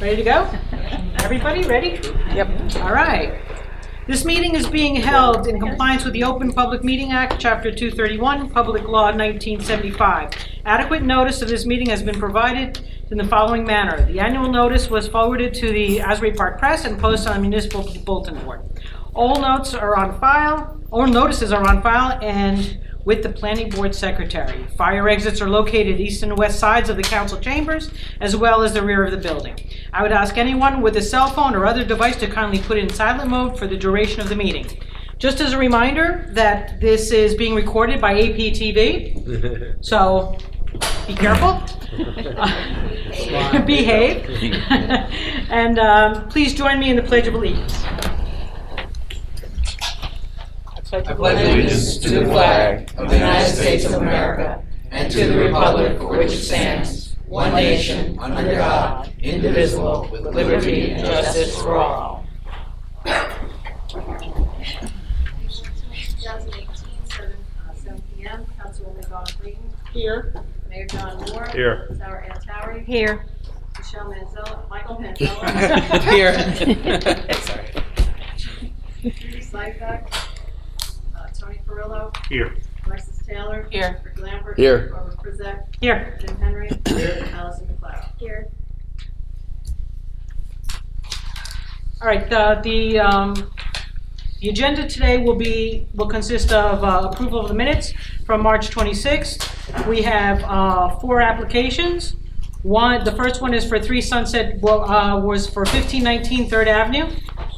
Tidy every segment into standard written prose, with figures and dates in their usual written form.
Ready to go? Everybody ready? Yep. All right. This meeting is being held in compliance with the Open Public Meeting Act, Chapter 231, Public Law 1975. Adequate notice of this meeting has been provided in the following manner. The annual notice was forwarded to the Asbury Park Press and posted on the municipal bulletin board. All notes are on file, all notices are on file and with the planning board secretary. Fire exits are located east and west sides of the council chambers, as well as the rear of the building. I would ask anyone with a cell phone or other device to kindly put it in silent mode for the duration of the meeting. Just as a reminder that this is being recorded by APTV, so be careful, behave, and please join me in the Pledge of Allegiance. I pledge allegiance to the flag of the United States of America and to the republic for which it stands, one nation, under God, indivisible, with liberty and justice for all. 2018, 7 p.m. Councilwoman Dawn Clayton. Here. Mayor John Moore. Here. Sarah Ann Towery. Here. Michelle Manzella. Michael Manzella. Here. Sorry. Judy Slyback. Tony Perillo. Here. Alexis Taylor. Here. Rick Lampert. Here. Robert Prizek. Here. Jim Henry. Here. Allison McLeod. Here. All right, the agenda today will consist of approval of the minutes from March 26th. We have 4 applications. The first one is for 3 Sunset, was for 1519 3rd Avenue,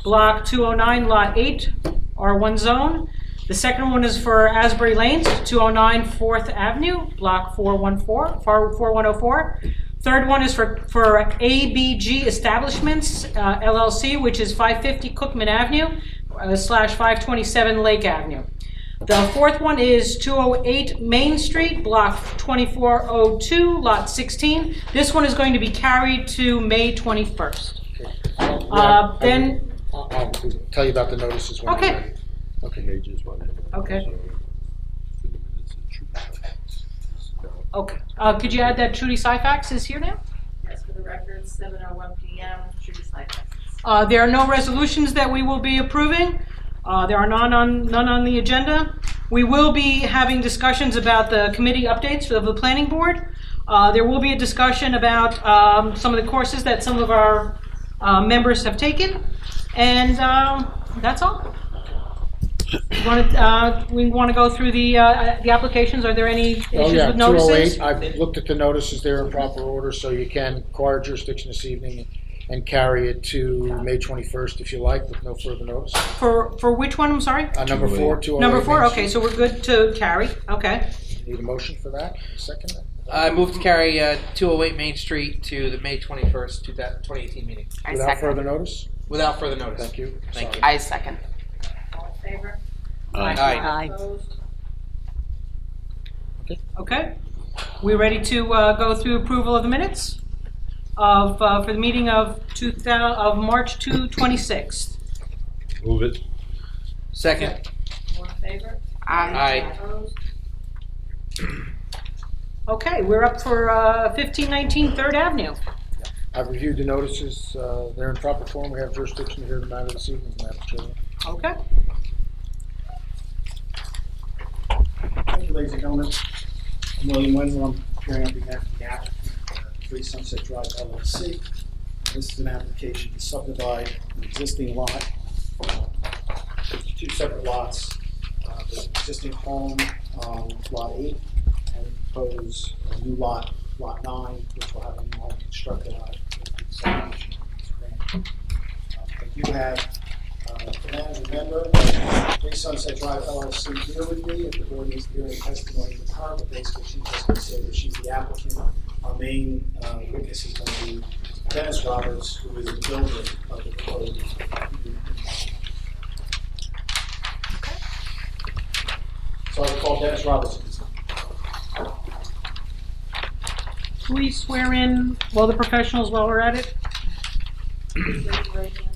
Block 209, Lot 8, R1 zone. The second one is for Asbury Lanes, 209 4th Avenue, Block 4104. Third one is for ABG Establishments, LLC, which is 550 Cookman Avenue, /527 Lake Avenue. The fourth one is 208 Main Street, Block 2402, Lot 16. This one is going to be carried to May 21st. Then... I'll tell you about the notices when Okay. you're ready. Okay. Okay. Okay. Could you add that Trudy Syfax is here now? Yes, for the record, 7:01 p.m. Judy Slyback. There are no resolutions that we will be approving. There are none on the agenda. We will be having discussions about the committee updates of the planning board. There will be a discussion about some of the courses that some of our members have taken. And that's all. We want to go through the applications. Are there any issues with notices? 208. I've looked at the notices. They're in proper order, so you can acquire jurisdiction this evening and carry it to May 21st if you like, with no further notice. For which one? I'm sorry. Number 4, 208. Number 4. Main Okay, Street. so we're good to carry. Okay. Need a motion for that? Second? I move to carry 208 Main Street to the May 21st, 2018 meeting. Without further notice? Without further notice. Thank you. Thank you. I second. All in favor? Aye. Opposed? Okay. We ready to go through approval of the minutes of for the meeting of March 26th? Move it. Second. All in favor? Aye. Opposed? Okay, we're up for 1519 3rd Avenue. I've reviewed the notices. They're in proper form. We have jurisdiction to hear the matter this evening, Madam Chairman. Okay. Thank you, ladies and gentlemen. I'm William Wendell. I'm appearing on behalf of the applicant, 3 Sunset Drive LLC. This is an application to subdivide an existing lot, 2 separate lots. There's an existing home on Lot 8, and propose a new lot, Lot 9, which will have a new home constructed on it. I do have the managing member of 3 Sunset Drive LLC here with me. If the board needs to hear any testimony from her, but basically she's just going to say that she's the applicant. Our main witness is going to be Dennis Roberts, who is the builder of the proposed. So I'll call Dennis Roberts. Please swear in all the professionals while we're at it. Please raise your right hand.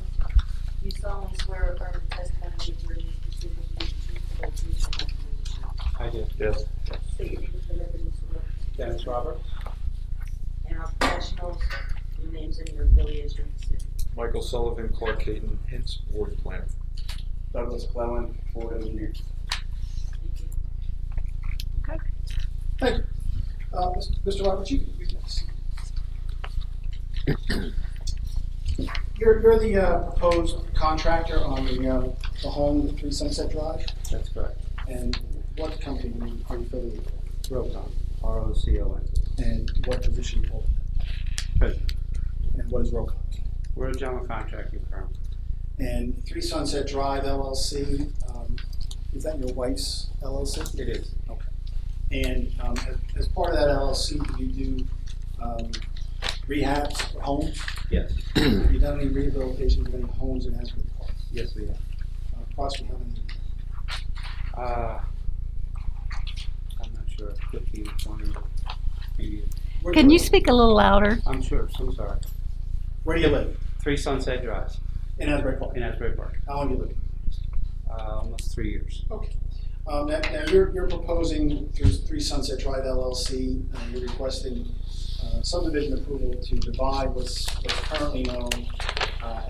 You solemnly swear or affirm the testimony you give in this proceeding to be the truth, the whole truth, and nothing but the truth. I do. Yes. State your name for the record, Mr. Roberts. Dennis Roberts. And our professionals, your names and your affiliations. Michael Sullivan, Clark Caton, Hints, Board Planner. Douglas Clellan, Board Engineer. Okay. Thank you. Mr. Roberts, you can You're the proposed contractor on the home at 3 Sunset Drive, That's correct. and what company are you affiliated with? Rocon, ROCON. And what position you hold? President. And what is Rocon? We're a general contracting firm. And 3 Sunset Drive LLC, is that your wife's LLC? It is. Okay. And as part of that LLC, do you do rehabs for homes? Yes. Have you done any rehabilitation of any homes in Asbury Park? Yes, we have. Approximately how many? I'm not sure, 15, 20, maybe. Can you speak a little louder? I'm sure, I'm sorry. Where do you live? 3 Sunset Drive In Asbury Park. in Asbury Park. How long do you live? Almost 3 years. Okay. Now you're proposing through 3 Sunset Drive LLC, you're requesting subdivision approval to divide what's currently known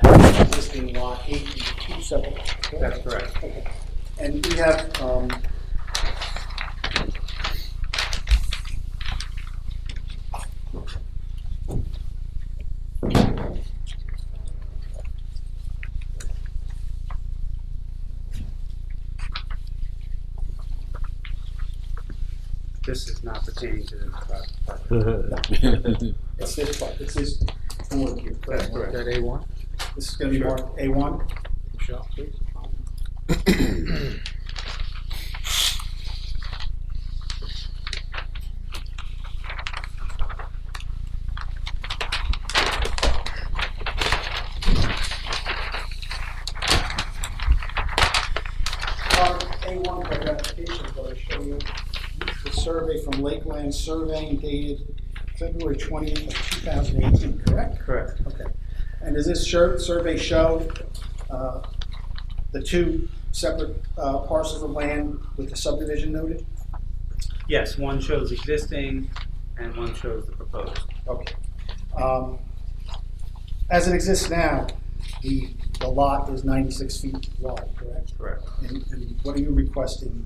as existing lot 8 into 2 separate lots. Correct? That's correct. Okay. And we have This is not pertaining to this project. it's this part, it's this board here. That's correct. That A1? This is going to be marked A1. Michelle, please. A1 for your application is going to show you the survey from Lakeland Surveying dated February 20th of 2018, correct? Correct. Okay. And does this survey show the 2 separate parcels of land with the subdivision noted? Yes, one shows existing and one shows the proposed. Okay. As it exists now, the lot is 96 feet wide, correct? Correct. And what are you requesting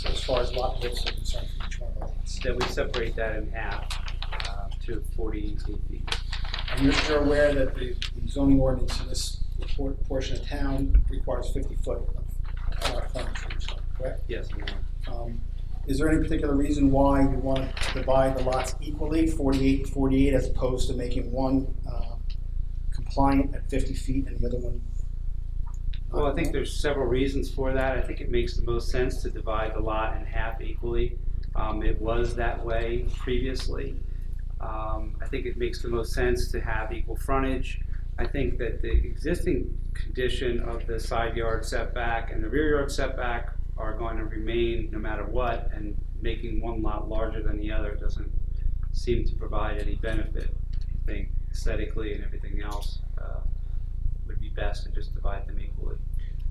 as far as lot widths are concerned for each one of the lots? Then we separate that in half to 48 feet. And you're aware that the zoning ordinance in this portion of town requires 50 foot of frontage for each lot, correct? Yes, and Is there any particular reason why you want to divide the lots equally, 48 to 48, as opposed to making one compliant at 50 feet and the other one? well, I think there's several reasons for that. I think it makes the most sense to divide the lot in half equally. It was that way previously. I think it makes the most sense to have equal frontage. I think that the existing condition of the side yard setback and the rear yard setback are going to remain no matter what, and making one lot larger than the other doesn't seem to provide any benefit. I think aesthetically and everything else would be best to just divide them equally.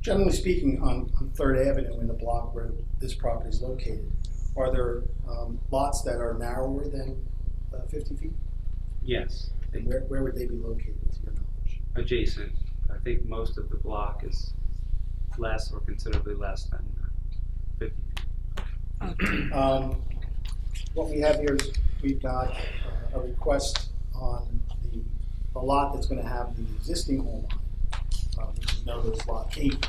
Generally speaking, on 3rd Avenue in the block where this property is located, are there lots that are narrower than 50 feet? Yes, I And think where would they be located, to your knowledge? adjacent. I think most of the block is less or considerably less than 50 feet. What we have here is we've got a request on the lot that's going to have the existing home on it, which is known as lot 8. You've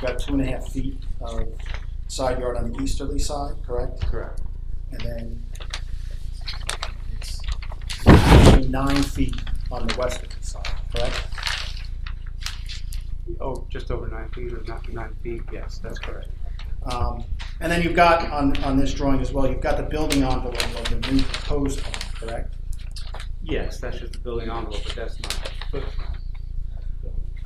got 2.5 feet of side yard on the easterly side, correct? Correct. And then it's 9 feet on the westerly side, correct? Oh, just over 9 feet or not 9 feet? Yes, that's correct. And then you've got on this drawing as well, you've got the building envelope of the new proposed home, correct? Yes, that's just the building envelope, but that's not the footprint.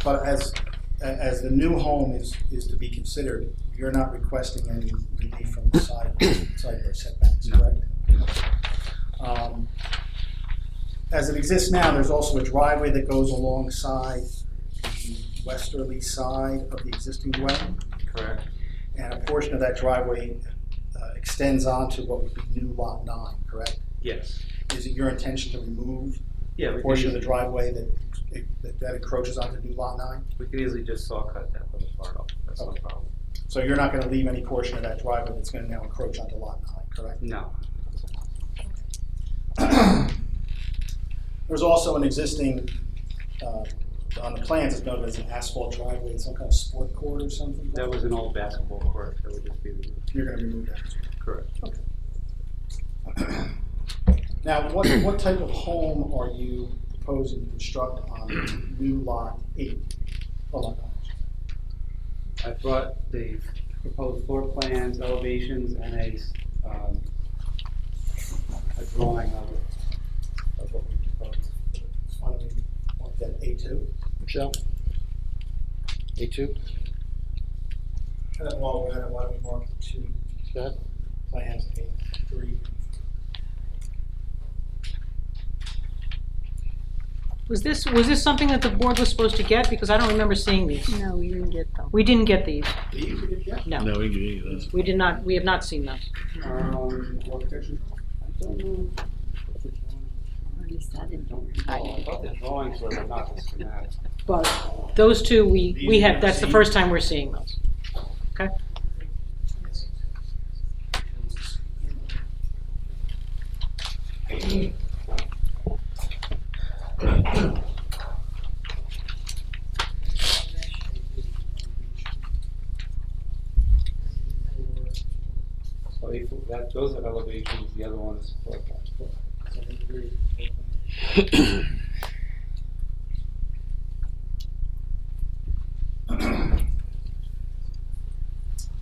But as the new home is to be considered, you're not requesting any relief from the side yard setbacks, No. correct? No. As it exists now, there's also a driveway that goes alongside the westerly side of the existing dwelling, Correct. and a portion of that driveway extends onto what would be new lot 9, correct? Yes. Is it your intention to remove Yeah, a we portion of can, the driveway that that encroaches onto new lot 9? We could easily just saw cut that little part off, that's no Okay. problem. So you're not gonna leave any portion of that driveway that's gonna now encroach onto lot 9, correct? No, There's also an existing, on the plans, it's noted as an asphalt driveway, some kind of sport court or something? that was an old basketball court, that would just be removed. You're gonna remove that as well? Correct. Now, what type of home are you proposing to construct on new lot 8? Oh, lot 9. I brought the proposed floor plans, elevations, and a drawing of what we proposed. Why don't we want that A2? Michelle? A2? And then while we're at it, why don't we mark the 2 Go ahead. plans, A3? Was this something that the board was supposed to get? Because I don't remember seeing these. No, we didn't get them. We didn't get these. These we did get? No, No, we can do those. we did not. We have not seen those. What picture? I don't know. At least I didn't. I thought the drawings were not the schematic. But those two, we have. That's the first time we're seeing those. Okay. So those are elevations, the other one is floor plan.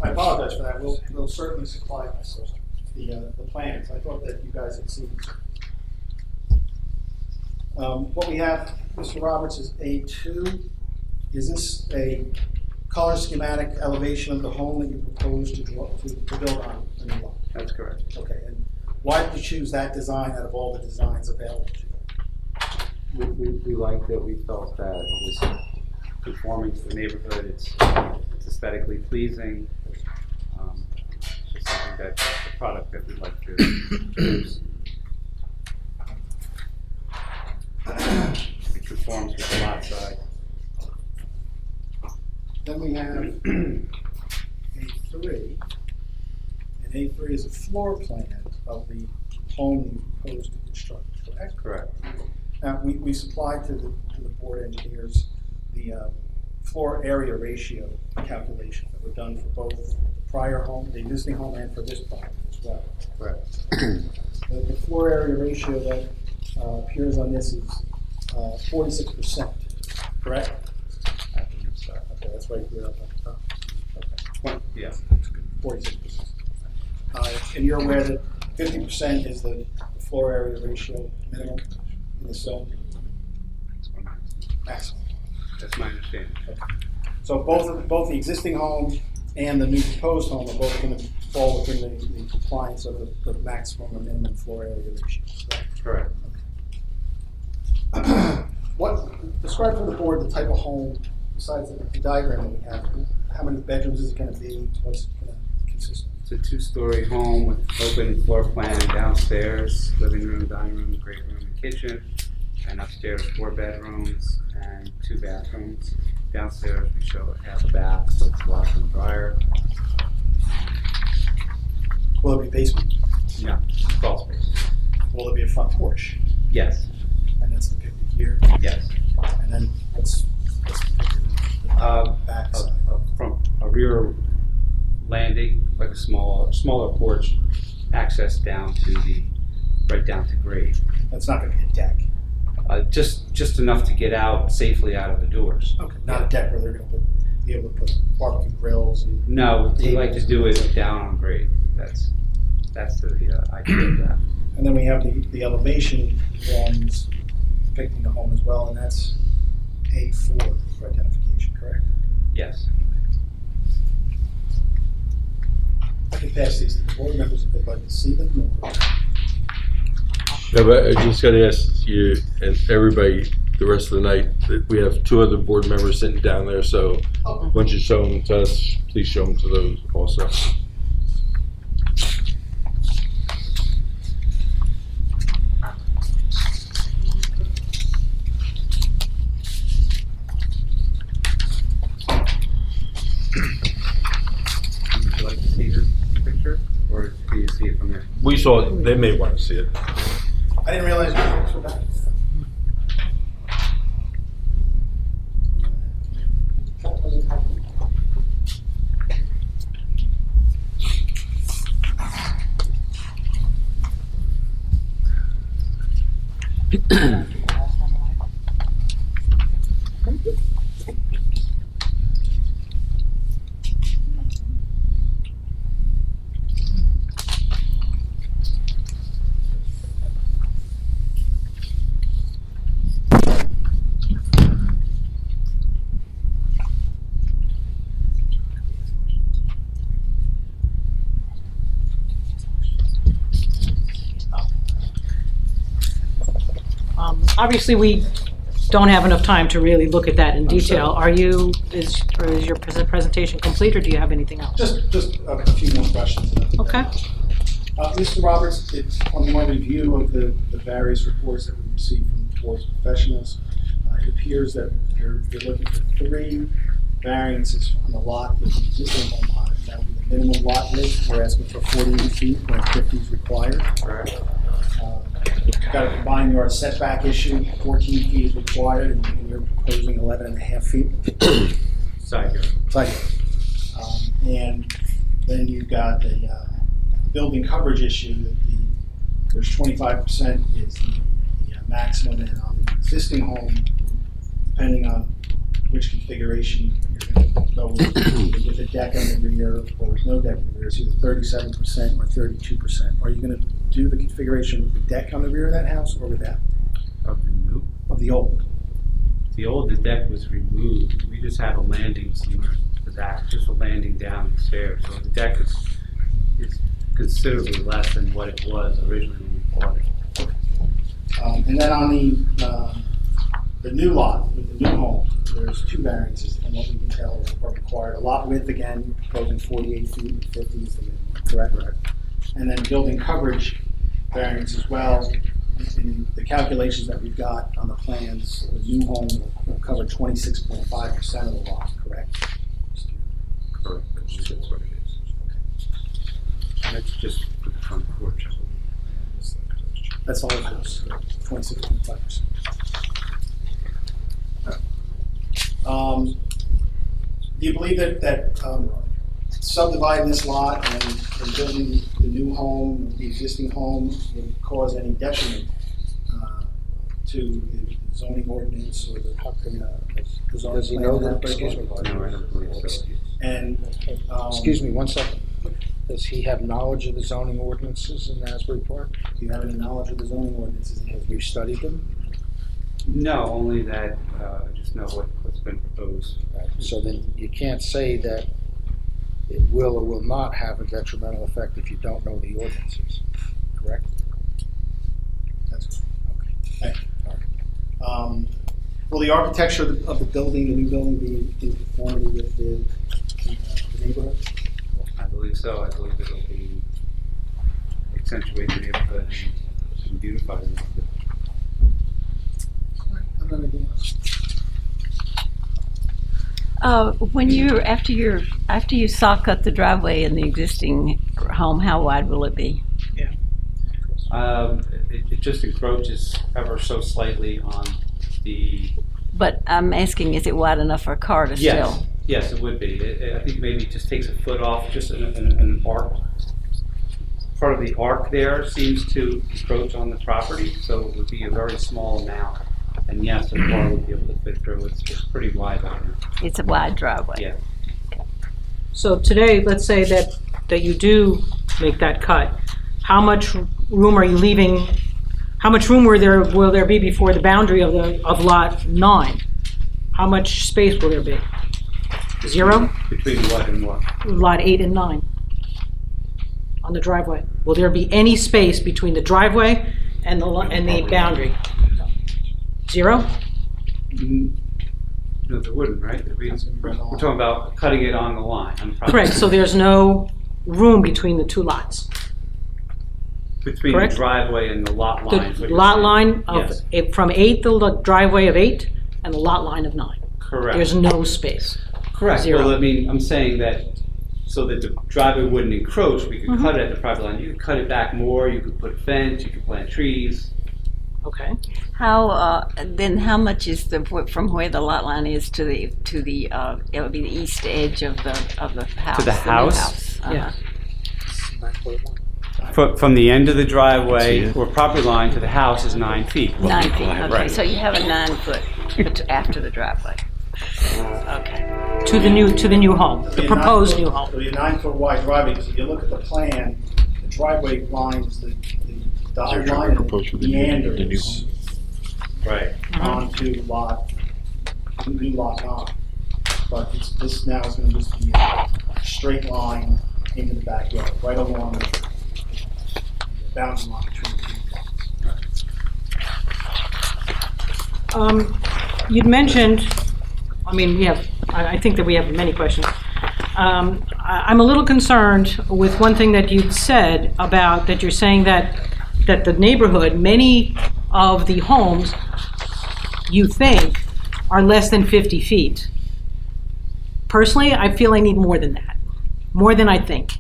I apologize for that. We'll certainly supply the plans. I thought that you guys had seen these. What we have, Mr. Roberts, is A2. Is this a color schematic elevation of the home that you propose to build on the new lot? That's correct. Okay, and why did you choose that design out of all the designs available to you? We liked it, we felt that it was conforming to the neighborhood, it's aesthetically pleasing. It's just something that, the product that we'd like to produce. It conforms with the lot size. Then we have A3, and A3 is a floor plan of the home you propose to construct, correct? Correct. Now, we supplied to the board engineers the floor area ratio calculations that were done for both the prior home, the existing home, and for this property as well. Correct. The floor area ratio that appears on this is 46%, correct? I believe so. Okay, that's right here up at the top. Okay. Yeah. 46%. And you're aware that 50% is the floor area ratio minimum in the zone? Maximum. That's my understanding. So both the existing home and the new proposed home are both going to fall within the compliance of the maximum or minimum floor area ratios. Correct. Describe for the board the type of home, besides the diagram that we have. How many bedrooms is it going to be? What's it going to consist of? It's a two-story home with open floor plan downstairs, living room, dining room, great room, and kitchen. And upstairs, 4 bedrooms and 2 bathrooms. Downstairs, we show it has a bath, so it's washer and dryer. Will it be basement? No, crawl space. Will it be a front porch? Yes, And that's depicted here. yes. And then what's depicted in the back side? A rear landing, like a smaller porch, access down to right down to grade. That's not going to be a deck. Just enough to get out safely out of the doors. Okay, not a deck where they're going to be able to put barbecue grills and. No, we like to do it down on grade. That's the idea of that. And then we have the elevation drawings depicting the home as well, and that's A4 for identification, correct? Yes. I can pass these to the board members if they'd like to see them. Or... Yeah, but I just gotta ask you and everybody the rest of the night that we have 2 other board members sitting down there, so once you show them to us, please show them to those also. Would you like to see the picture, or can you see it from here? We saw it, they may want to see it. I didn't realize you were that. Obviously, we don't have enough time to really look at that in detail. Are you, is your presentation complete, or do you have anything else? Just a few more questions. Okay. Mr. Roberts, it's on my review of the various reports that we received from the board's professionals. It appears that you're looking for 3 variances from the lot with the existing home on it. That would be the minimum lot width. We're asking for 48 feet when 50 is required. Correct. You've got a combined yard setback issue, 14 feet is required, and you're proposing 11.5 feet. Side yard. Side yard. And then you've got a building coverage issue that there's 25% is the maximum, and on the existing home, depending on which configuration you're going to go with a deck on the rear or with no deck on the rear, it's either 37% or 32%. Are you going to do the configuration with the deck on the rear of that house or without? Of the new? Of the old? The deck was removed. We just have a landing somewhere for that, just a landing down the stairs. So the deck is considerably less than what it was originally when we bought it. And then on the new lot with the new home, there's 2 variances, and what we can tell are required. A lot width, again, proposing 48 feet and 50 is the minimum, correct? And then building coverage variance as well. In the calculations that we've got on the plans, the new home will cover 26.5% of the lot, correct? Correct. That's what it is. And it's just for the front porch. That's all it is, 26.5%. Do you believe that subdividing this lot and building the new home, the existing home, would cause any detriment to the zoning ordinance or the zoning? Does he know plan? that? Excuse me. No, I don't believe so. And Excuse me, 1 second. Does he have knowledge of the zoning ordinances in Asbury Park? do you have any knowledge of the zoning ordinances? Have you studied them? No, only that I just know what's been proposed. So then you can't say that it will or will not have a detrimental effect if you don't know the ordinances, correct? That's Okay. thank you. Will the architecture of the building, the new building, be in conformity with the neighborhood? I believe so. I believe it'll be accentuate the neighborhood and beautify the neighborhood. I don't know anything else. When after you saw cut the driveway in the existing home, how wide will it be? It just encroaches ever so slightly on the. But I'm asking, is it wide enough for a car to still? Yes, it would be. I think maybe it just takes a foot off, just an arc. Part of the arc there seems to encroach on the property, so it would be a very small amount. And yes, the car would be able to fit through. It's pretty wide out here. It's a wide driveway. Yeah. So today, let's say that you do make that cut. How much room are you leaving? How much room will there be before the boundary of lot 9? How much space will there be? 0? Between what and what? Lot 8 and 9 on the driveway. Will there be any space between the driveway and the boundary? 0? No, there wouldn't, right? We're talking about cutting it on the line. On the property. Correct. So there's no room between the 2 lots. Between correct? the driveway and the lot line. is The what you're lot saying. line of Yes. from 8, the driveway of 8, and the lot line of 9. Correct. There's no space. Correct. Zero. Well, I mean, I'm saying that so that the driveway wouldn't encroach, we could Mhm. cut it at the property line. You could cut it back more, you could put a fence, you could plant trees. Okay. Then how much is from where the lot line is to the, it would be the east edge of the house? the new house? Yeah. From the end of the See driveway it? or property line to the house is 9 feet. 9 feet, okay, Right. so you have a 9 foot after the driveway. Okay. To the new home, the proposed new home. It'll be a 9-foot wide driveway, because if you look at the plan, the driveway lines, the dotted line Proposed for the new meanders home. Right. onto new lot 9. But this now is gonna just be a straight line into the backyard, right along the boundary line between the two lots. You'd mentioned, I mean, I think that we have many questions. I'm a little concerned with one thing that you'd said about, that you're saying that the neighborhood, many of the homes, you think, are less than 50 feet. Personally, I feel I need more than that, more than I think.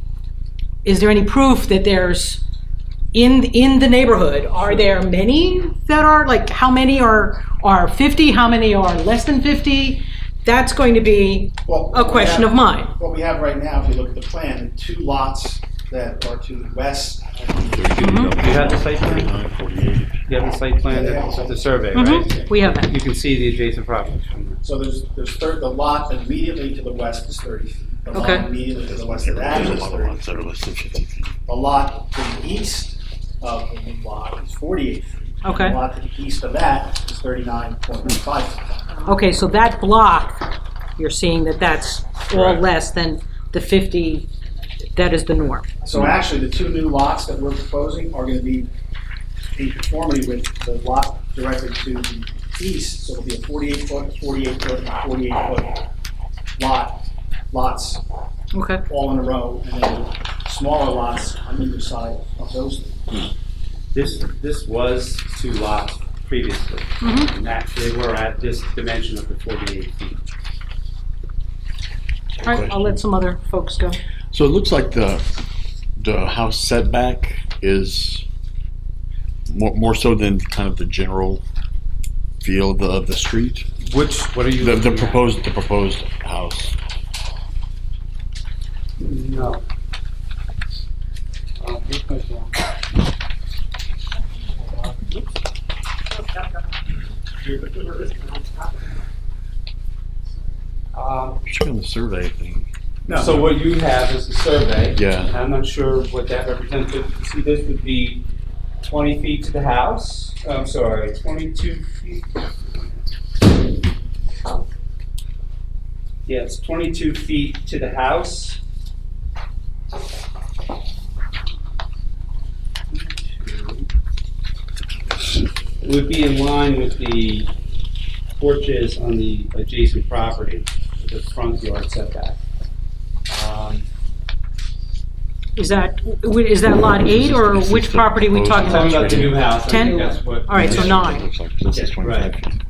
Is there any proof that there's, in the neighborhood, are there many that are, like, how many are 50, how many are less than 50? That's going to be a question of mine. What we have right now, if you look at the plan, the 2 lots that are to the west. You have the site plan? You have the site plan, the survey, right? Mhm, we have that. You can see the adjacent properties from there. So there's the lot immediately to the west is 30 feet. The Okay. lot immediately to the west of that is 30 feet. The lot to the east of the new lot is 48 feet. Okay. The lot to the east of that is 39.5 feet. Okay, so that block, you're seeing that that's all Correct. less than the 50, that is the norm. So actually, the 2 new lots that we're proposing are gonna be in conformity with the lot directly to the east. So it'll be a 48-foot, 48-foot, and 48-foot lots Okay. all in a row, and then smaller lots on either side of those. This was 2 lots previously, Mhm. and that they were at this dimension of the 48 feet. All right, I'll let some other folks go. So it looks like the house setback is more so than kind of the general feel of the street. What are you The looking at? proposed house. No. Good question. Check on the survey thing. So what you have is the survey. Yeah. I'm not sure what that represents, but see, this would be 20 feet to the house. I'm sorry, 22 feet. Yeah, it's 22 feet to the house. It would be in line with the porches on the adjacent property, the front yard setback. Is that lot 8, or This is which the property are we talking Talking about about? the new house. I 10? think that's what. All right, so 9. Looks like this is Yeah, 25 right. feet.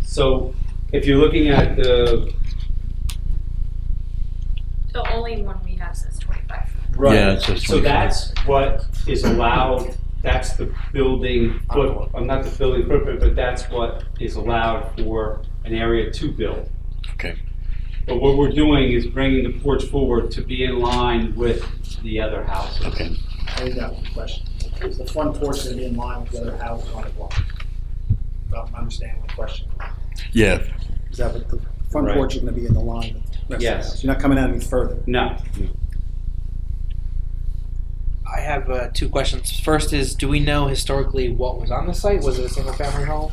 So if you're looking at the. The only one we have says 25. Right. Yeah, it says So 25. that's what is allowed, that's the building not the building footprint, but that's what is allowed for an area to build. Okay. But what we're doing is bringing the porch forward to be in line with the other houses. Okay. I think that was the question. Is the front porch gonna be in line with the other houses on the block? Well, I'm understanding the question. Yeah. Is that what the front Right. porch is gonna be in the line with the rest of the Yes. house? You're not coming out any further? No. I have 2 questions. First is, do we know historically what was on the site? Was it a single-family home?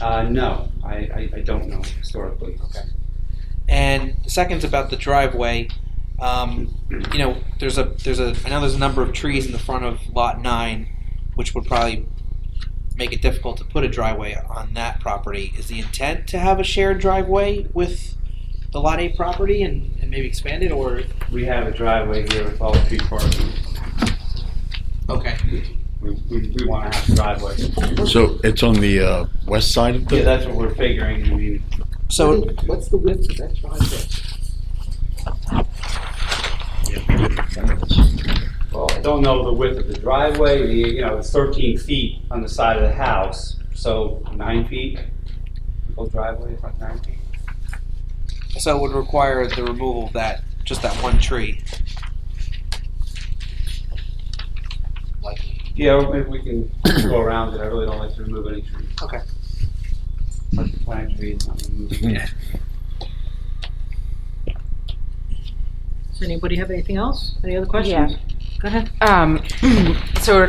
No, I don't know historically. Okay. And the second's about the driveway. You know, I know there's a number of trees in the front of lot 9, which would probably make it difficult to put a driveway on that property. Is the intent to have a shared driveway with the lot 8 property and maybe expand it, or? We have a driveway here with all street parking. Okay. We want to have a driveway. So it's on the west side of Yeah, the. that's what we're figuring. I mean, So, What's the width of that driveway? Well, I don't know the width of the driveway, it's 13 feet on the side of the house, so 9 feet. Typical driveway is like 9 feet. so it would require the removal of just that one tree. Yeah, maybe we can go around it. I really don't like to remove any trees. Okay. Like the plant trees, not removing. Yeah. Does anybody have anything else? Any other questions? Go ahead. So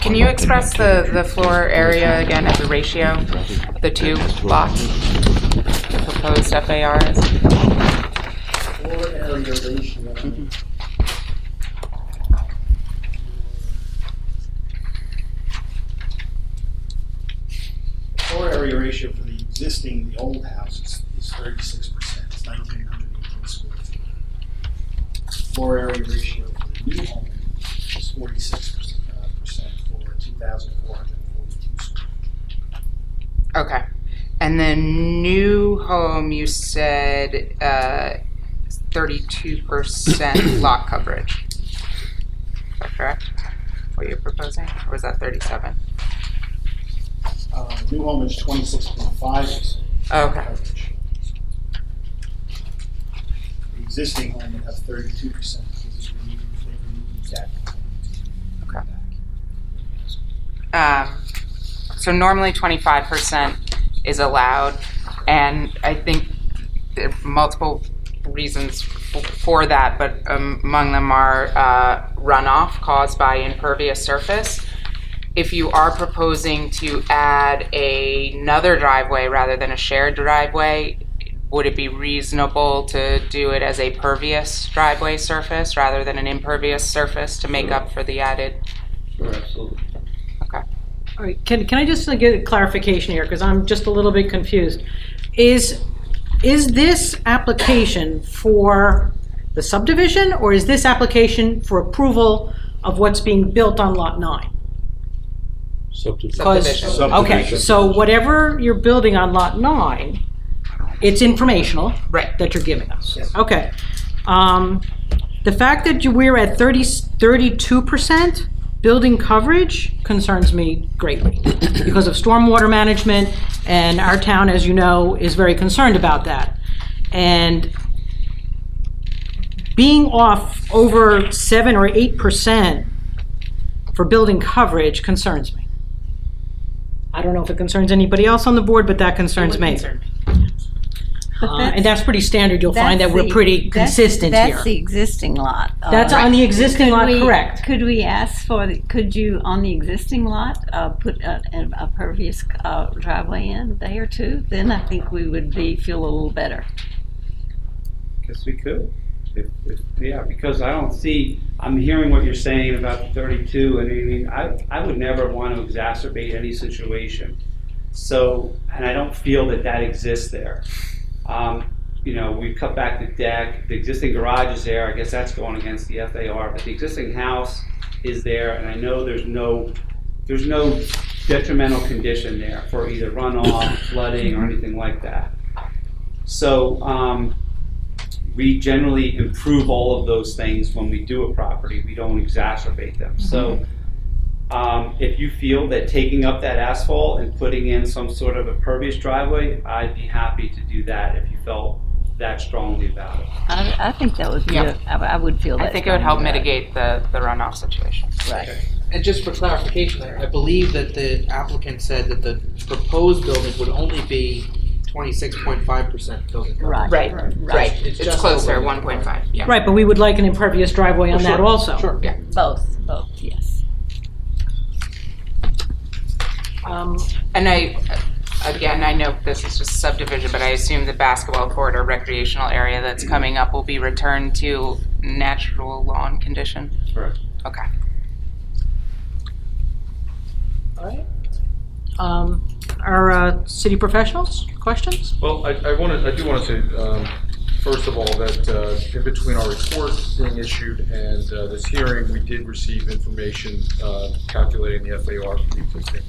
can you express the floor area again as a ratio of the two lots? The proposed FAR is? Floor area ratio. The floor area ratio for the old house is 36%. It's 1,918 square feet. Floor area ratio for the new home is 46% for 2,442 square feet. Okay. And the new home, you said 32% lot coverage. Is that correct? What you're proposing? Or was that 37? New home is 26.5% Okay. coverage. The existing home would have 32% because we need that. So normally 25% is allowed, and I think there are multiple reasons for that, but among them are runoff caused by impervious surface. If you are proposing to add another driveway rather than a shared driveway, would it be reasonable to do it as a pervious driveway surface rather than an impervious surface to make up for the added? Sure, absolutely. Okay. All right, can I just get a clarification here, because I'm just a little bit confused. Is this application for the subdivision, or is this application for approval of what's being built on Lot 9? Subdivision. Okay, so whatever you're building on Lot 9, it's informational. Right. That you're giving us. Yes. Okay. The fact that we're at 32% building coverage concerns me greatly because of stormwater management, and our town, as you know, is very concerned about that. And being off over 7 or 8% for building coverage concerns me. I don't know if it concerns anybody else on the board, but that concerns me. And that's pretty standard. You'll find that we're pretty consistent here. That's the existing lot. That's on the existing lot, correct. Could we ask could you, on the existing lot, put a pervious driveway in there too? Then I think we would feel a little better. Guess we could. Yeah, because I'm hearing what you're saying about the 32, and I mean, I would never want to exacerbate any situation. So, and I don't feel that exists there. We cut back the deck, the existing garage is there, I guess that's going against the FAR, but the existing house is there, and I know there's no detrimental condition there for either runoff, flooding, or anything like that. So, we generally improve all of those things when we do a property. We don't exacerbate them. So if you feel that taking up that asphalt and putting in some sort of a pervious driveway, I'd be happy to do that if you felt that strongly about it. I think that would be, I would feel that. I think it would help mitigate the runoff situation. Right. Okay. And just for clarification, I believe that the applicant said that the proposed building would only be 26.5% building coverage. Right. It's just closer, over 1.5. Yeah. Right, but we would like an impervious driveway on that also. Sure. Yeah. Both, yes. And I know this is just subdivision, but I assume the basketball court or recreational area that's coming up will be returned to natural lawn condition? Correct. Okay. All right. Our city professionals, questions? Well, I do want to say, first of all, that in between our report being issued and this hearing, we did receive information calculating the FAR for the existing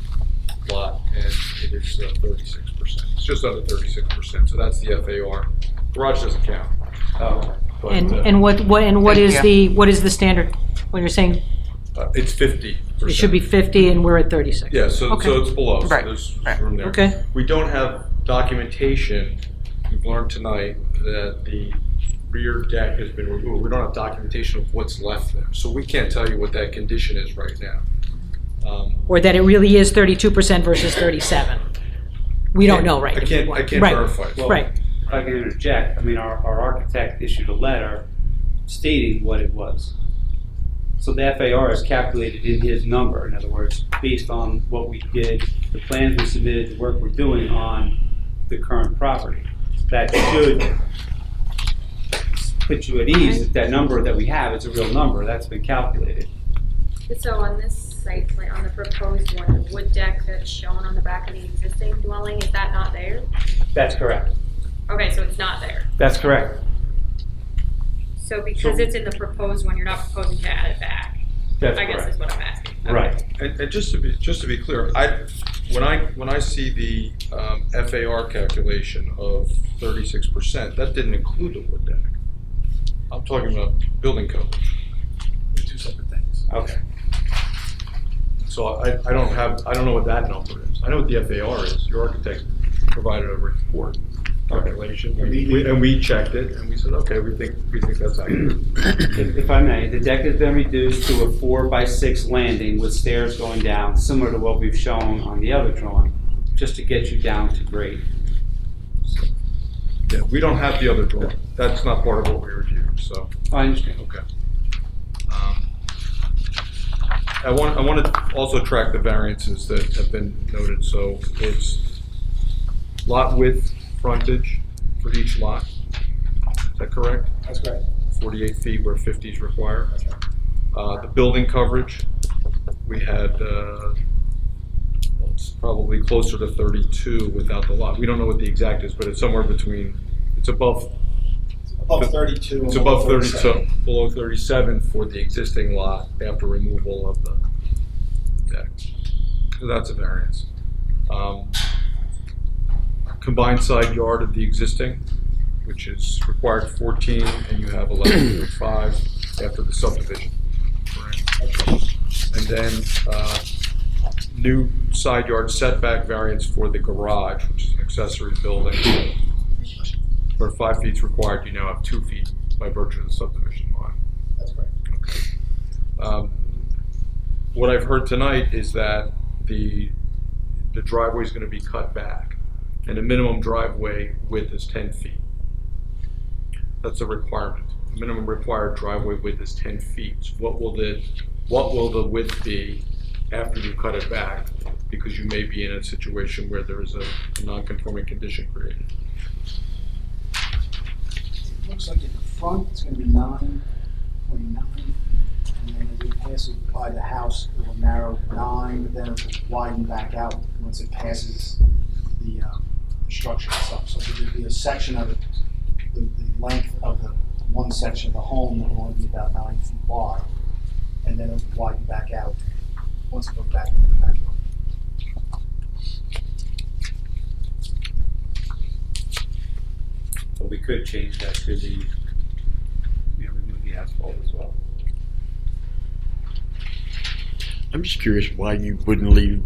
lot, and it is 36%. just under 36%, so that's the FAR. Garage doesn't count. Oh, But, And what is the standard when you're saying it's 50%. it should be 50 and we're at 36? Yeah, so Okay. it's below, so Right, there's right. room there. Okay. We don't have documentation, we've learned tonight, that the rear deck has been removed. We don't have documentation of what's left there, so we can't tell you what that condition is right now. Or that it really is 32% versus 37? We don't know right I can't Right. verify. well, Right. if I can interject, I mean, our architect issued a letter stating what it was. So the FAR is calculated in his number, in other words, based on what we did, the plans we submitted, the work we're doing on the current property. That should put you at ease that that number that we have is a real number, that's been calculated. So on this site plan, on the proposed one, the wood deck that's shown on the back of the existing dwelling, is that not there? That's correct. Okay, so it's not there. That's correct. So because it's in the proposed one, you're not proposing to add it back? That's I guess correct. is what I'm asking. Okay. Right. And just to be clear, when I see the FAR calculation of 36%, that didn't include the wood deck. I'm talking about building code. They're two separate things. Okay. So I don't know what that number is. I know what the FAR is. Your architect provided a report calculation, and we checked it, and we said, okay, we think that's accurate. If I may, the deck has been reduced to a 4x6 landing with stairs going down, similar to what we've shown on the other drawing, just to get you down to grade. Yeah, we don't have the other drawing. That's not part of what we reviewed, so. I understand. Okay. I want to also track the variances that have been noted. So it's lot width, frontage for each lot. Is that correct? That's correct. 48 feet where 50 is required. The building coverage, we had, it's probably closer to 32 without the lot. We don't know what the exact is, but it's somewhere between, it's above Above 32. It's above 32, below 37 for the existing lot after removal of the deck. So that's a variance. Combined side yard of the existing, which is required 14, and you have 11.5 after the subdivision. And then new side yard setback variance for the garage, which is an accessory building. Where 5 feet is required, you now have 2 feet by virtue of the subdivision line. That's correct. Okay. What I've heard tonight is that the driveway is going to be cut back, and the minimum driveway width is 10 feet. That's a requirement. The minimum required driveway width is 10 feet. So what will the width be after you cut it back? Because you may be in a situation where there is a non-conforming condition created. Looks like in the front, it's gonna be 9.9, and then as it passes by the house, it will narrow to 9, but then it will widen back out once it passes the structure itself. So there'll be a section of it, the length of the one section of the home that will only be about 9 feet wide, and then it will widen back out once it goes back into the backyard. But we could change that to the, remove the asphalt as well. I'm just curious why you wouldn't leave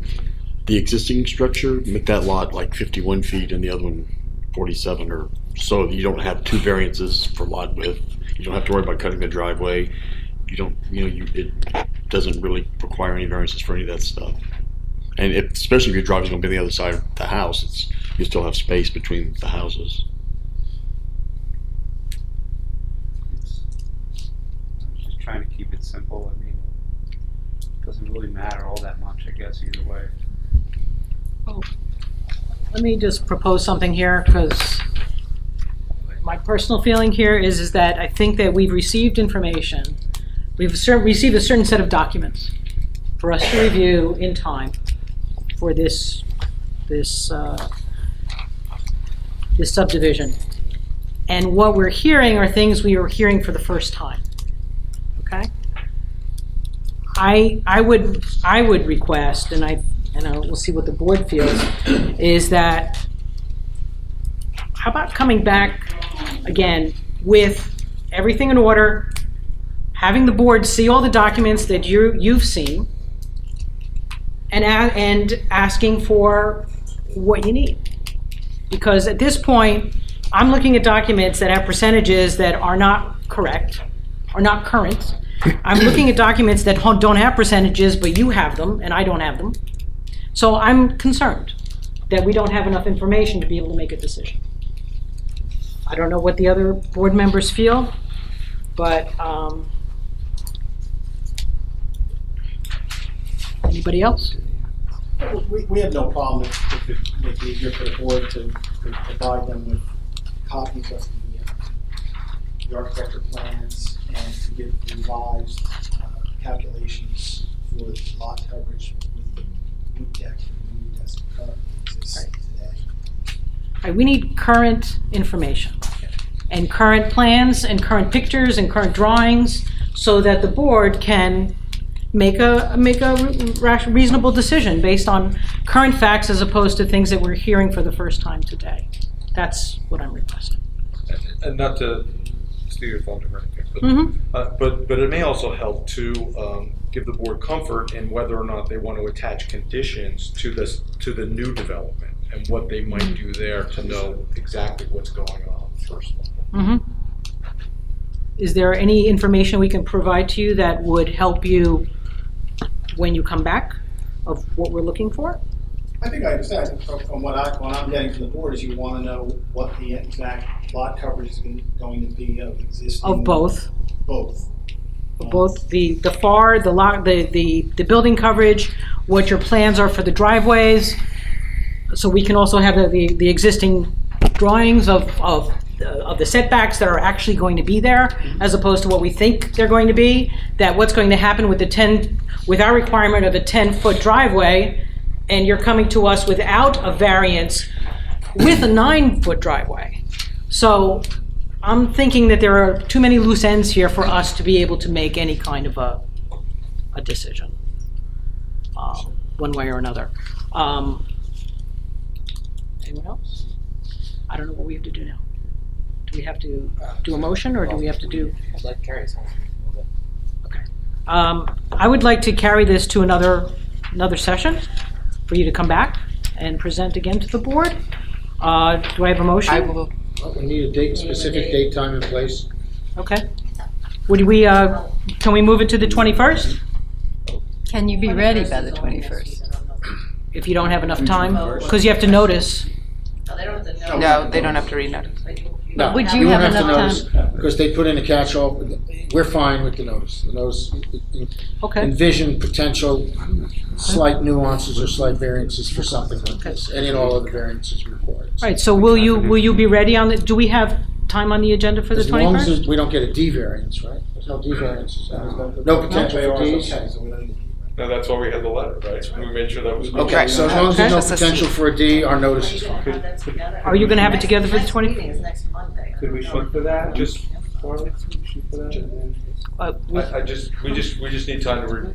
the existing structure, make that lot like 51 feet and the other one 47, or so you don't have two variances for lot width. You don't have to worry about cutting the driveway. You don't, it doesn't really require any variances for any of that stuff. And especially if your driveway's going to be on the other side of the house, you still have space between the houses. Just trying to keep it simple. I mean, it doesn't really matter all that much, I guess, either way. Let me just propose something here, because my personal feeling here is that I think that we've received information. We've received a certain set of documents for us to review in time for this subdivision. And what we're hearing are things we are hearing for the first time. Okay? I would request, and we'll see what the board feels, is that how about coming back again with everything in order, having the board see all the documents that you've seen, and asking for what you need. Because at this point, I'm looking at documents that have percentages that are not correct, are not current. I'm looking at documents that don't have percentages, but you have them, and I don't have them. So I'm concerned that we don't have enough information to be able to make a decision. I don't know what the other board members feel, but anybody else? We have no problem if it make it easier for the board to provide them with copies of the architecture plans and to give revised calculations for the lot coverage with the new deck and new desk currently exists today. All right, we need current information and current plans and current pictures and current drawings so that the board can make a reasonable decision based on current facts as opposed to things that we're hearing for the first time today. That's what I'm requesting. And not to steal your thunder or anything, but it may also help to give the board comfort in whether or not they want to attach conditions to the new development and what they might do there to know exactly what's going on first. Is there any information we can provide to you that would help you when you come back of what we're looking for? I think I said from what I'm getting from the board is you want to know what the exact lot coverage is going to be of existing. Of both. Both. Both the FAR, the lot, the building coverage, what your plans are for the driveways, so we can also have the existing drawings of the setbacks that are actually going to be there, as opposed to what we think they're going to be. That what's going to happen with our requirement of a 10-foot driveway, and you're coming to us without a variance with a 9-foot driveway. So I'm thinking that there are too many loose ends here for us to be able to make any kind of a decision, one way or another. Anyone else? I don't know what we have to do now. Do we have to do a motion, or do we have to do? I'd like to carry this on a little bit. Okay. I would like to carry this to another session for you to come back and present again to the board. Do I have a motion? I will. We need a specific date, time, and place. Okay. Can we move it to the 21st? Can you be ready by the 21st? If you don't have enough time, because you have to notice. No, they don't have to know. No, they don't have to read notice. No, Would we you won't have to enough notice, because they put in a catch-all. We're fine with the notice. The notice, Okay. envision potential slight nuances or slight variances for something like this, and in all other variances required. All right, so will you be ready on do we have time on the agenda for the As long 21st? as we don't get a D variance, right? There's no D variances. No potential for Ds. No, that's why we had the letter, right? We made sure that was. Okay, so as long as there's no Okay. potential for a D, our notice is fine. Are you going to have it together for the 20? Meeting is next Monday. Could we shoot for that? Just shoot for that, and then We just need time to read.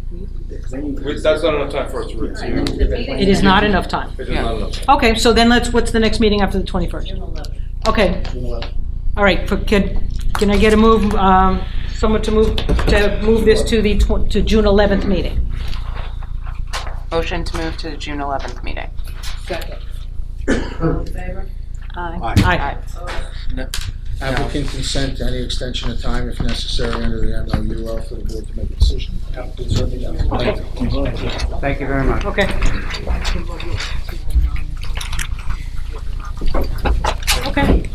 That's not enough time for us to read. It is not enough time. It is not enough time. Okay, so then what's the next meeting after the 21st? Okay, all right, can I get a move, someone to move this to June 11th meeting? Motion to move to the June 11th meeting. In favor? Aye. Aye. Applicant consent to any extension of time if necessary under the MOU for the board to make a decision. thank you very much. Okay. Okay.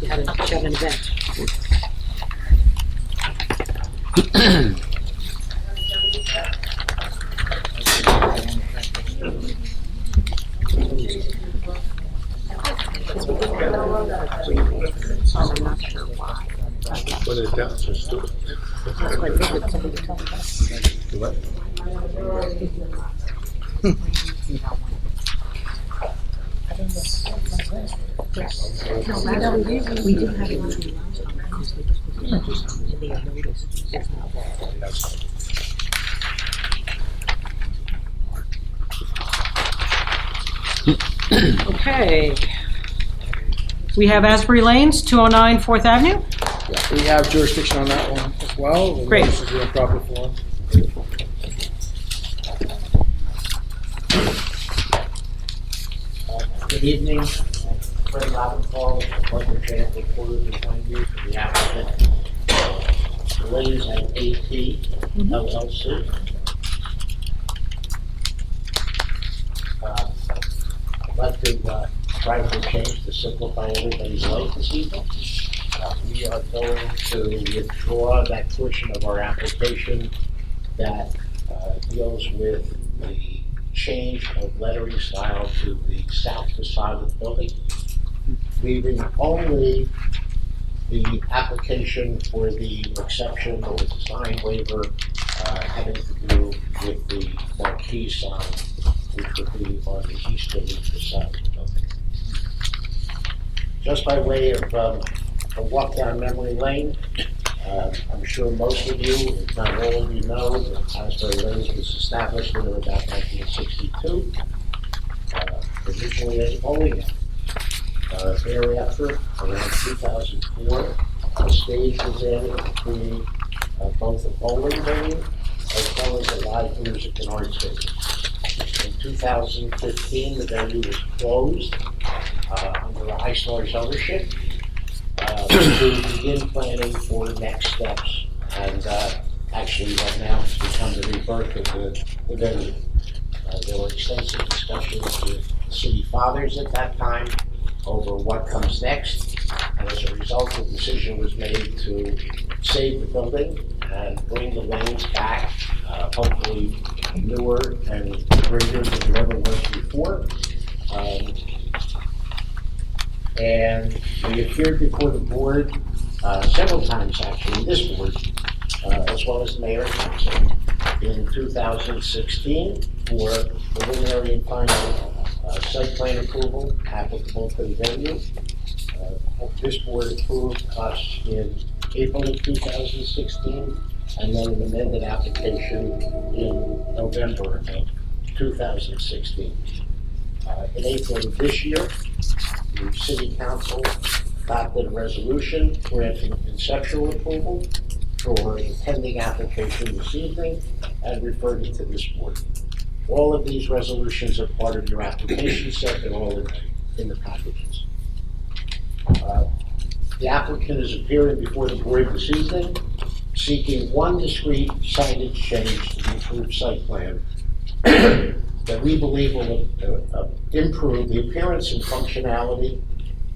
She had an event. When it's down, just do it. What? We do have it last time because they noticed it's not there. Okay. We have Asbury Lanes, 209 4th Avenue. Yeah, we have jurisdiction on that one as well. The Great. notices are in proper form. Good evening, Fred Robinson, Partner Transit Quarters behind you for the applicant. Lanes at AT LLC. I'd like to try to change to simplify everybody's life this evening. We are going to withdraw that portion of our application that deals with the change of lettering style to the south facade of the building, leaving only the application for the exception or the design waiver having to do with the marquee sign, which would be on the easterly facade of the building. Just by way of a walk down memory lane, I'm sure most of you, if not all of you, know that Asbury Lanes was established in about 1962, originally as a bowling alley. Thereafter, around 2004, a stage was added between both a bowling venue as well as a live music and art space. In 2015, the venue was closed under iStar's ownership to begin planning for next steps, and actually right now it's become the rebirth of the venue. There were extensive discussions with the city fathers at that time over what comes next, and as a result, the decision was made to save the building and bring the lanes back, hopefully newer and greater than they ever was before. And we appeared before the board several times, actually, this board, as well as the mayor and council, in 2016 for preliminary and final site plan approval applicable to the venue. This board approved us in April of 2016, and then an amended application in November of 2016. In April of this year, the City Council adopted a resolution granting conceptual approval for the pending application this evening and referred it to this board. All of these resolutions are part of your application set. They're all in the packages. The applicant is appearing before the board this evening seeking one discrete signage change to the approved site plan that we believe will improve the appearance and functionality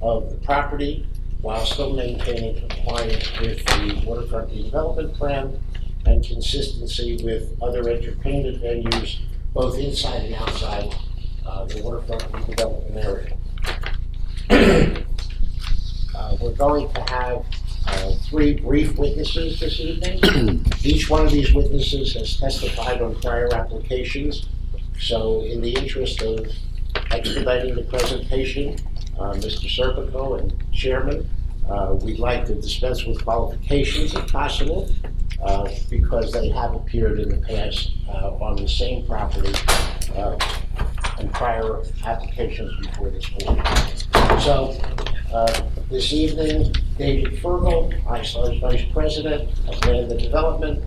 of the property while still maintaining compliance with the waterfront redevelopment plan and consistency with other entertainment venues, both inside and outside the waterfront redevelopment area. We're going to have 3 brief witnesses this evening. Each one of these witnesses has testified on prior applications. So in the interest of expediting the presentation, Mr. Serpico and Chairman, we'd like to dispense with qualifications if possible, because they have appeared in the past on the same property and prior applications before this board. So this evening, David Fergal, iStar's Vice President of Land and Development,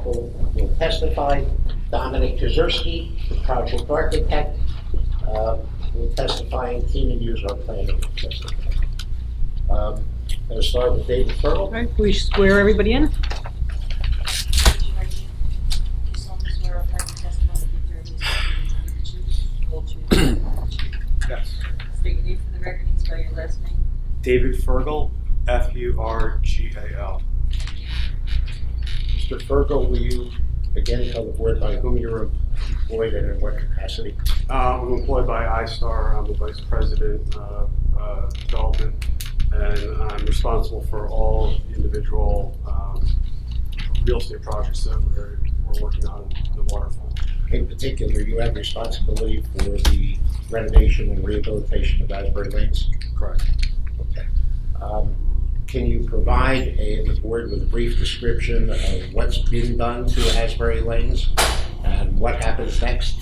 will testify. Dominic Kazurski, the project architect, will testify, and Tina Hughes, our planner, will testify. I'm going to start with David Fergal. All right, we swear everybody in. Yes. State your name for the record and spell your last name. David Fergal, F-U-R-G-A-L. Mr. Fergal, will you again tell the board by whom you're employed and in what capacity? I'm employed by iStar. I'm the Vice President of Development, and I'm responsible for all individual real estate projects that we're working on in the waterfront. In particular, you have responsibility for the renovation and rehabilitation of Asbury Lanes? Correct. Okay. Can you provide the board with a brief description of what's been done to Asbury Lanes and what happens next?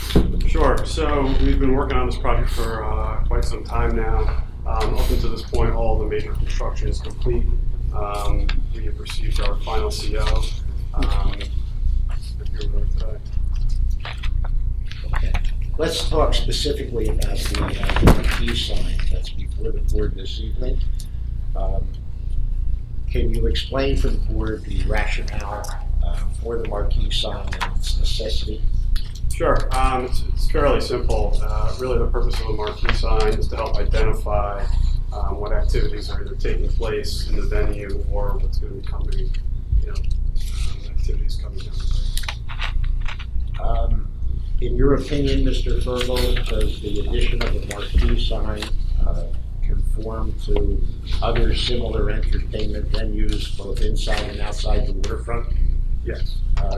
Sure. So we've been working on this project for quite some time now. Up until this point, all the major construction is complete. We have received our final CO. Today. Okay. Let's talk specifically about the marquee sign that's before the board this evening. Can you explain to the board the rationale for the marquee sign and its necessity? Sure. It's fairly simple. Really, the purpose of the marquee sign is to help identify what activities are either taking place in the venue or what's going to be coming, activities coming down the pipe. In your opinion, Mr. Fergal, does the addition of a marquee sign conform to other similar entertainment venues, both inside and outside the waterfront? Yes.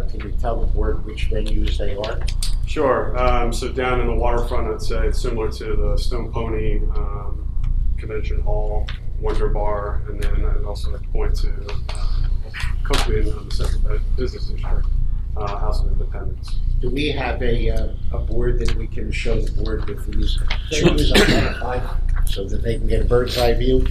Can you tell the board which venues they are? Sure. So down in the waterfront, I'd say it's similar to the Stone Pony Convention Hall, Wonder Bar, and then I'd also point to Cookman on the Central Business District, House of Independence. Do we have a board that we can show the board with these venues identified so that they can get a bird's eye view?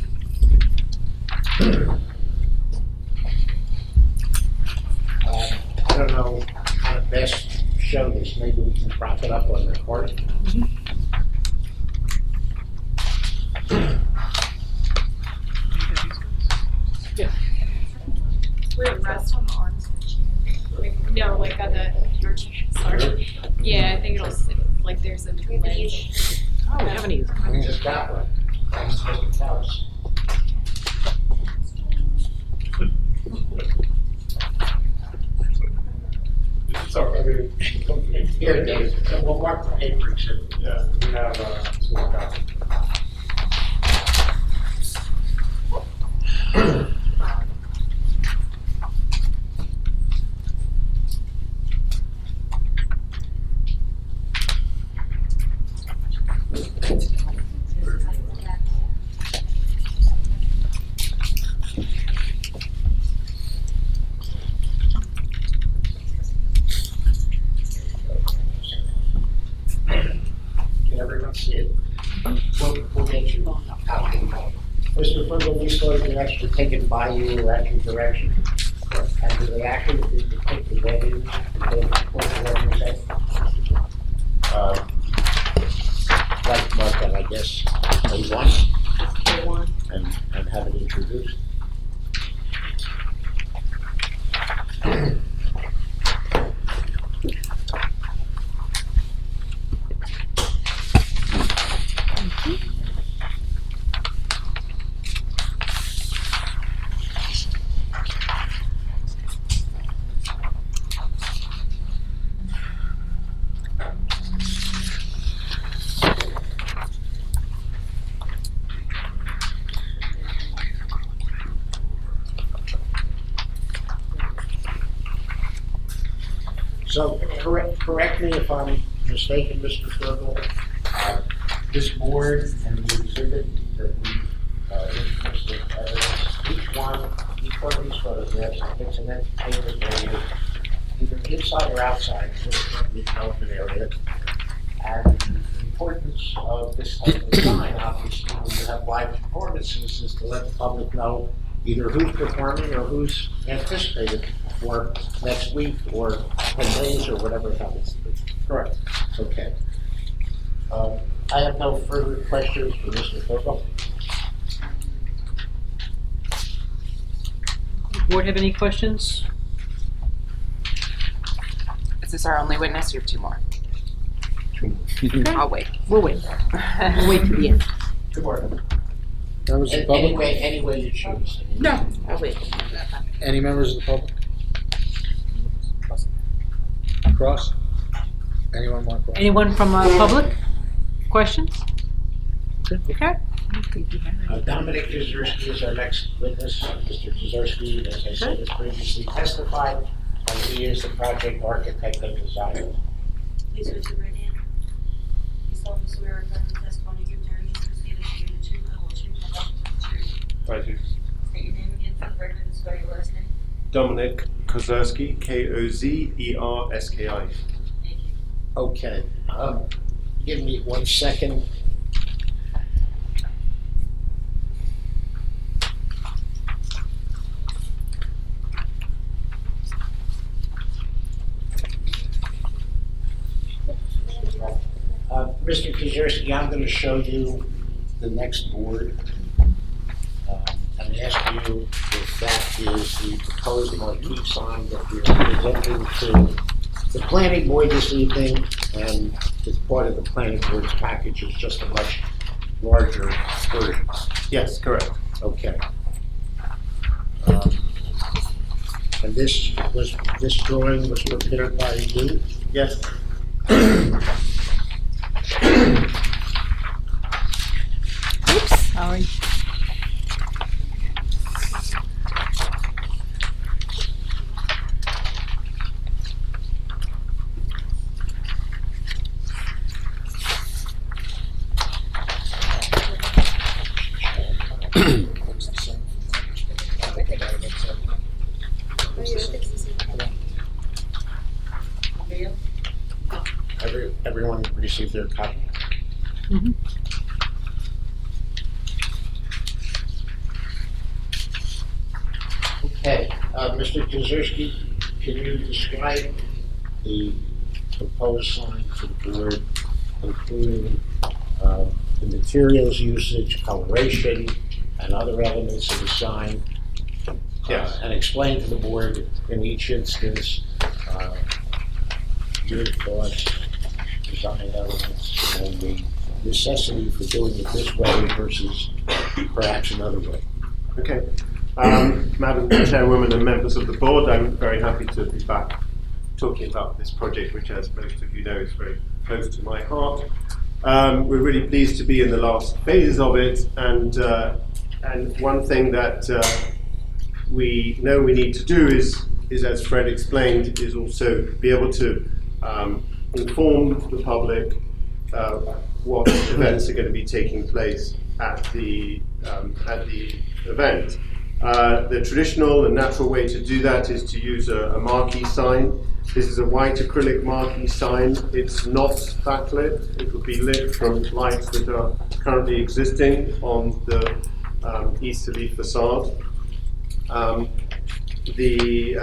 I don't know how to best show this. Maybe we can prop it up on the card. Yeah. Would it rest on the arms of the chair? No, like on your chair, sorry. Yeah, I think it'll sit, like there's a ledge. Oh, we haven't used We just got one. Thanks for the house. Sorry. Here, Dave. We'll mark the paper exhibit. Yeah, we have two more copies. Can everyone see it? We'll get you a copy. Mr. Fergal, these photographs were taken by you or at your direction? And do they actually depict the wedding? Like Mark, and I guess they want and have it introduced. So correct me if I'm mistaken, Mr. Fergal. This board and the exhibit that we introduced in evidence, each one of these photographs depicts an entertainment venue, either inside or outside the development area. And the importance of this type of sign, obviously, when you have live performances, is to let the public know either who's performing or who's anticipated for next week or 10 days or whatever it happens to be. Correct. Okay. I have no further questions for Mr. Fergal. Board have any questions? Is this our only witness? You have two more. I'll wait. We'll wait. We'll wait to the end. Good morning. Members of the public? Any way you choose. No, I'll wait. Any members of the public? Cross? Anyone want to cross? Anyone from public? Questions? Okay. Dominic Jezierski is our next witness. Mr. Jezierski, as I said, has previously testified, and he is the project architect and designer. Please raise your right hand. You solemnly swear or affirm the testimony you give during this proceeding to be the truth, the whole truth, and nothing but the truth. I do. State your name again for the record and spell your last name. Dominic Kozerski, Kozerski. Thank you. Okay, give me 1 second. Mr. Kazierski, I'm going to show you the next board and ask you if that is the proposed marquee sign that we are presenting to the planning board this evening, and as part of the planning board's package is just a much larger version. Yes, correct. Okay. And this drawing was prepared by you? Yes. Oops, sorry. Everyone received their copy? Mhm. Okay, Mr. Kazierski, can you describe the proposed sign to the board, including the materials usage, coloration, and other elements of the sign? Yes. And explain to the board in each instance your thoughts, design elements, and the necessity for doing it this way versus perhaps another way. Okay. Madam Chairwoman and members of the board, I'm very happy to be back talking about this project, which, as most of you know, is very close to my heart. We're really pleased to be in the last phases of it, and one thing that we know we need to do is, as Fred explained, is also be able to inform the public what events are going to be taking place at the event. The traditional and natural way to do that is to use a marquee sign. This is a white acrylic marquee sign. It's not backlit. It will be lit from lights that are currently existing on the easterly facade. It'll be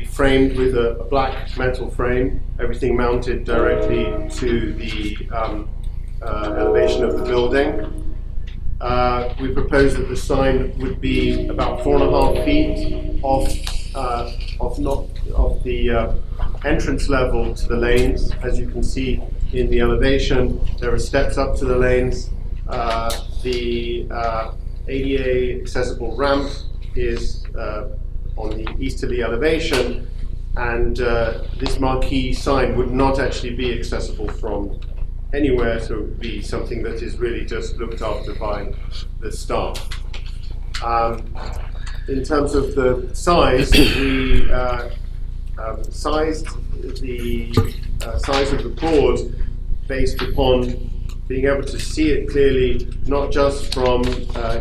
framed with a black metal frame, everything mounted directly to the elevation of the building. We propose that the sign would be about 4.5 feet off the entrance level to the lanes. As you can see in the elevation, there are steps up to the lanes. The ADA accessible ramp is on the easterly elevation, and this marquee sign would not actually be accessible from anywhere, so it would be something that is really just looked after by the staff. In terms of the size, we sized the size of the board based upon being able to see it clearly, not just from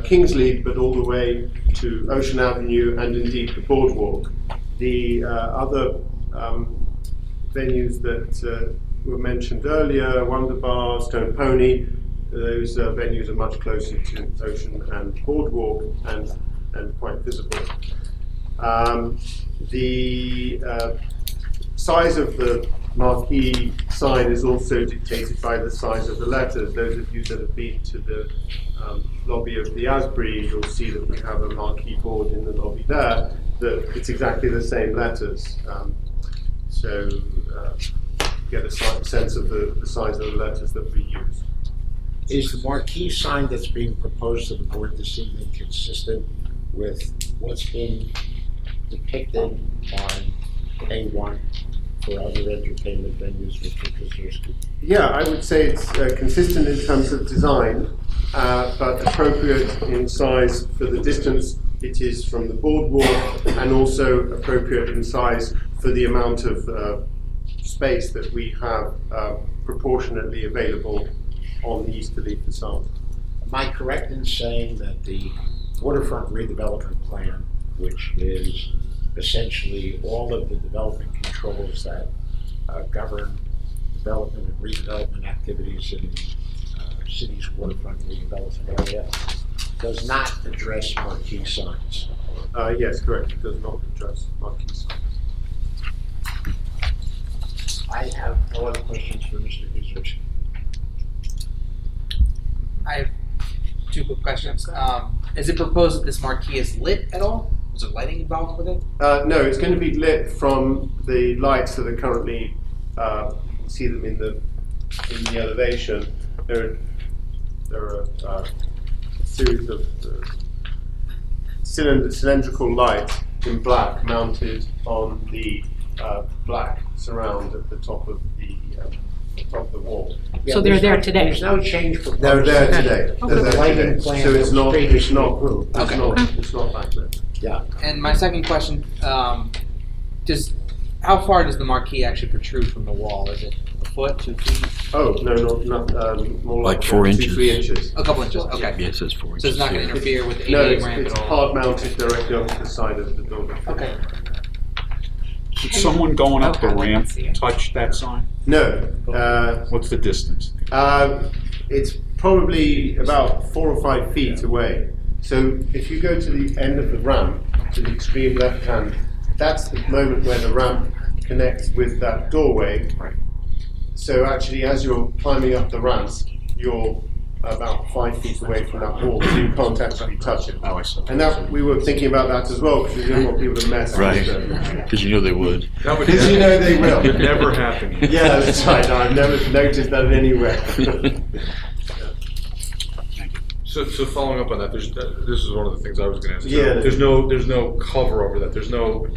Kingsley, but all the way to Ocean Avenue and indeed the boardwalk. The other venues that were mentioned earlier, Wonder Bar, Stone Pony, those venues are much closer to Ocean and Boardwalk and quite visible. The size of the marquee sign is also dictated by the size of the letters. Those of you that have been to the lobby of the Asbury, you'll see that we have a marquee board in the lobby there, that it's exactly the same letters. So get a sense of the size of the letters that we use. Is the marquee sign that's being proposed to the board this evening consistent with what's been depicted on A1 for other entertainment venues, Mr. Kazierski? Yeah, I would say it's consistent in terms of design, but appropriate in size for the distance it is from the boardwalk, and also appropriate in size for the amount of space that we have proportionately available on the easterly facade. Am I correct in saying that the waterfront redevelopment plan, which is essentially all of the development controls that govern development and redevelopment activities in city's waterfront redevelopment area does not address marquee signs. Yes, correct. It does not address marquee signs. I have no other questions for Mr. Kuzinski. I have two quick questions. Is it proposed that this marquee is lit at all? Is there lighting involved with it? No, it's going to be lit from the lights that are currently, you can see them in the elevation. There are a series of cylindrical lights in black mounted on the black surround at the top of the wall. So they're there today? There's no change proposed. They're there today. For They're the there lighting today. plan So that it's was not previously approved. it's not back there. Yeah. And my second question, how far does the marquee actually protrude from the wall? Is it a foot, 2 feet? Oh, no, not more Like 4 2, inches. 3 inches. A couple inches, okay. Yeah, it says 4 inches. So it's not going to interfere with the No, ADA ramp it's at all? hard mounted directly onto the side of the building. Okay. Did someone going up the Okay, I ramp see it. touch that sign? No, What's the distance? it's probably about 4 or 5 feet away. So if you go to the end of the ramp, to the extreme left hand, that's the moment where the ramp connects with that doorway. So actually, as you're climbing up the ramp, you're about 5 feet away from that wall, so you can't actually touch it. Oh, I see. And that we were thinking about that as well, because we didn't want people to mess Right, with it. because you know they would. That would Because you know they will. Would never happen. Yeah, that's right. No, I've never noticed that anywhere. So following up on that, this is one of the things I was going to ask. Yeah. There's no cover over that. There's no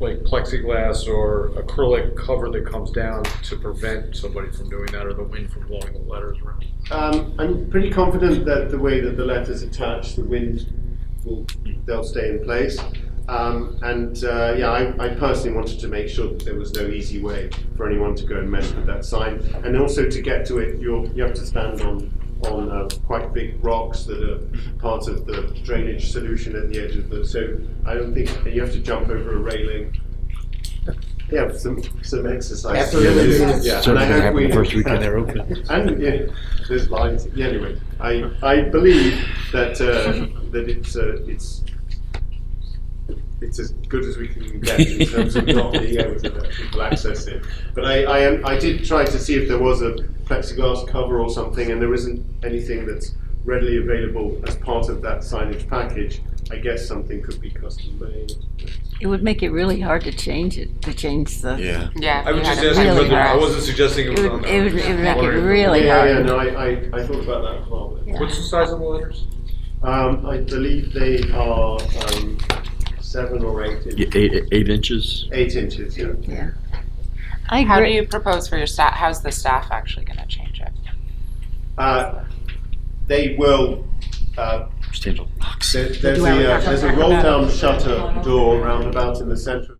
like plexiglass or acrylic cover that comes down to prevent somebody from doing that or the wind from blowing the letters around. I'm pretty confident that the way that the letters attach, the wind they'll stay in place. I personally wanted to make sure that there was no easy way for anyone to go and mess with that sign. And also to get to it, you have to stand on quite big rocks that are part of the drainage solution at the edge of the. So I don't think you have to jump over a railing. Yeah, some exercise. Absolutely. Yeah, So and I it's gonna hope happen we the first weekend they're open. And yeah, there's lines. Yeah, anyway, I believe that that it's as good as we can get in terms of not being able to let people access it. But I did try to see if there was a plexiglass cover or something, and there isn't anything that's readily available as part of that signage package. I guess something could be custom made. It would make it really hard to change the. Yeah. Yeah. I was you just had it asking really whether, I hard. wasn't suggesting it was on there. It would make it Wondering- really Yeah, hard. yeah, no, I thought about that as well. Yeah. What's the size of the letters? I believe they are 7 or 8 inches. Yeah, 8 inches. 8 inches, yeah. Yeah. I How do agree. you propose for your staff? How's the staff actually going to change it? They will. Stand on. There's a roll-down shutter door round about in the centre.